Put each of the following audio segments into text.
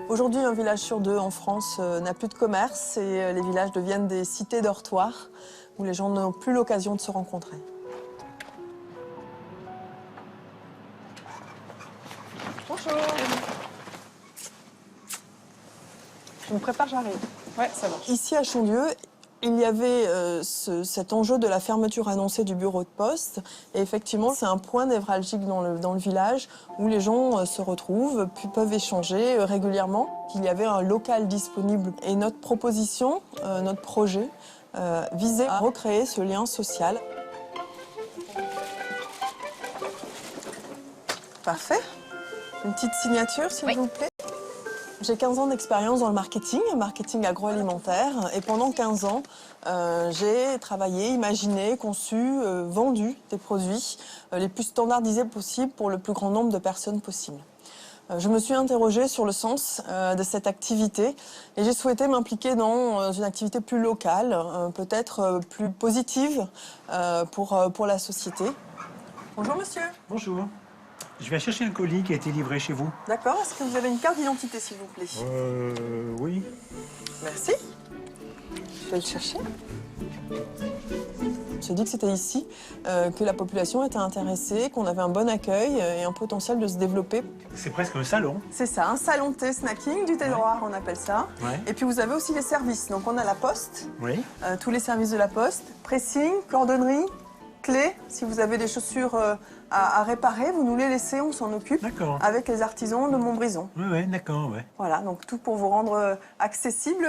Aujourd'hui, un village sur deux en France n'a plus de commerce et les villages deviennent des cités dortoirs où les gens n'ont plus l'occasion de se rencontrer. Bonjour. Je me prépare, j'arrive. Ouais, ça marche. Ici à Chandieu, il y avait cet enjeu de la fermeture annoncée du bureau de poste. Et effectivement, c'est un point névralgique dans le village où les gens se retrouvent, puis peuvent échanger régulièrement. Il y avait un local disponible. Et notre proposition, notre projet, visait à recréer ce lien social. Parfait. Une petite signature, s'il vous plaît. J'ai 15 ans d'expérience dans le marketing agroalimentaire. Et pendant 15 ans, j'ai travaillé, imaginé, conçu, vendu des produits les plus standardisés possibles pour le plus grand nombre de personnes possible. Je me suis interrogée sur le sens de cette activité et j'ai souhaité m'impliquer dans une activité plus locale, peut-être plus positive pour la société. Bonjour monsieur. Bonjour. Je viens chercher un colis qui a été livré chez vous. D'accord. Est-ce que vous avez une carte d'identité, s'il vous plaît? Oui. Merci. Je vais le chercher. J'ai dit que c'était ici que la population était intéressée, qu'on avait un bon accueil et un potentiel de se développer. C'est presque un salon. C'est ça, un salon thé snacking, du thé noir, on appelle ça. Ouais. Et puis vous avez aussi les services. Donc on a la poste, Oui. tous les services de la poste, pressing, cordonnerie, clés. Si vous avez des chaussures à réparer, vous nous les laissez, on s'en occupe. D'accord. Avec les artisans de Montbrison. Oui, d'accord, ouais. Voilà, donc tout pour vous rendre accessibles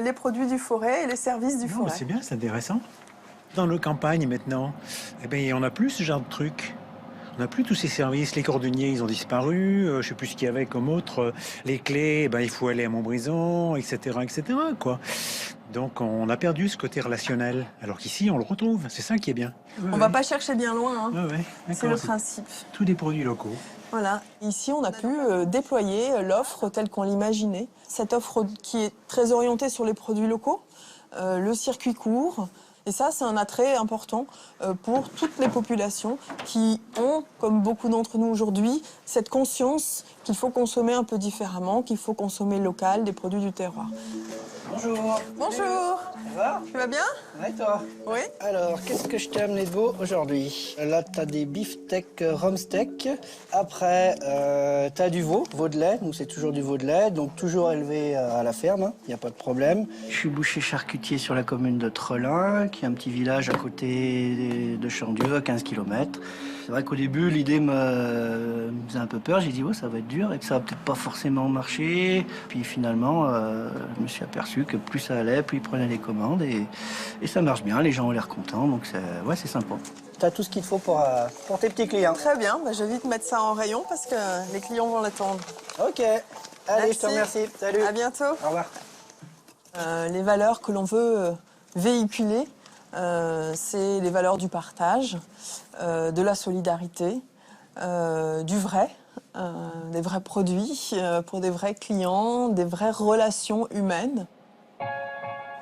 les produits du forêt et les services du Non, forêt. c'est bien, c'est intéressant. Dans nos campagnes maintenant, eh ben, on n'a plus ce genre de truc. On n'a plus tous ces services. Les cordonniers, ils ont disparu. Je ne sais plus ce qu'il y avait comme autre. Les clés, eh ben, il faut aller à Montbrison, etc., quoi. Donc, on a perdu ce côté relationnel. Alors qu'ici, on le retrouve. C'est ça qui est bien. On va pas chercher bien loin, hein. Ouais, C'est le principe. Tous des produits locaux. Voilà. Ici, on a pu déployer l'offre telle qu'on l'imaginait. Cette offre qui est très orientée sur les produits locaux, le circuit court. Et ça, c'est un attrait important pour toutes les populations qui ont, comme beaucoup d'entre nous aujourd'hui, cette conscience qu'il faut consommer un peu différemment, qu'il faut consommer local, des produits du terroir. Bonjour. Bonjour. Ça va? Tu vas bien? Ouais, toi? Oui. Alors, qu'est-ce que je t'ai amené de beau aujourd'hui? Là, t'as des beefsteak rhum steak. Après, t'as du veau de lait. Nous, c'est toujours du veau de lait, donc toujours élevé à la ferme. Il n'y a pas de problème. Je suis boucher charcutier sur la commune de Trelin, qui est un petit village à côté de Chandieu, à 15 km. C'est vrai qu'au début, l'idée me faisait un peu peur. J'ai dit, oh, ça va être dur et que ça va peut-être pas forcément marcher. Puis finalement, je me suis aperçu que plus ça allait, plus ils prenaient les commandes et ça marche bien. Les gens ont l'air contents, donc c'est sympa. Tu as tout ce qu'il te faut pour tes petits clients. Très bien. Bah, je vais vite mettre ça en rayon parce que les clients vont l'attendre. Ok. Allez, Merci. je te remercie. Salut. À bientôt. Au revoir. Les valeurs que l'on veut véhiculer, c'est les valeurs du partage, de la solidarité, du vrai, des vrais produits pour des vrais clients, des vraies relations humaines.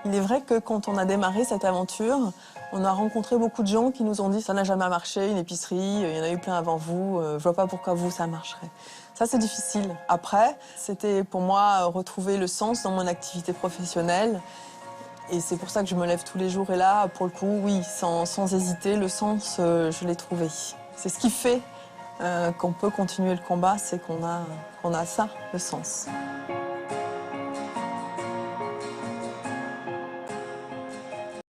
Il est vrai que quand on a démarré cette aventure, on a rencontré beaucoup de gens qui nous ont dit « ça n'a jamais marché, une épicerie, il y en a eu plein avant vous, je vois pas pourquoi vous, ça marcherait ». Ça, c'est difficile. Après, c'était pour moi retrouver le sens dans mon activité professionnelle. Et c'est pour ça que je me lève tous les jours. Et là, pour le coup, oui, sans hésiter, le sens, je l'ai trouvé. C'est ce qui fait qu'on peut continuer le combat, c'est qu'on a ça, le sens.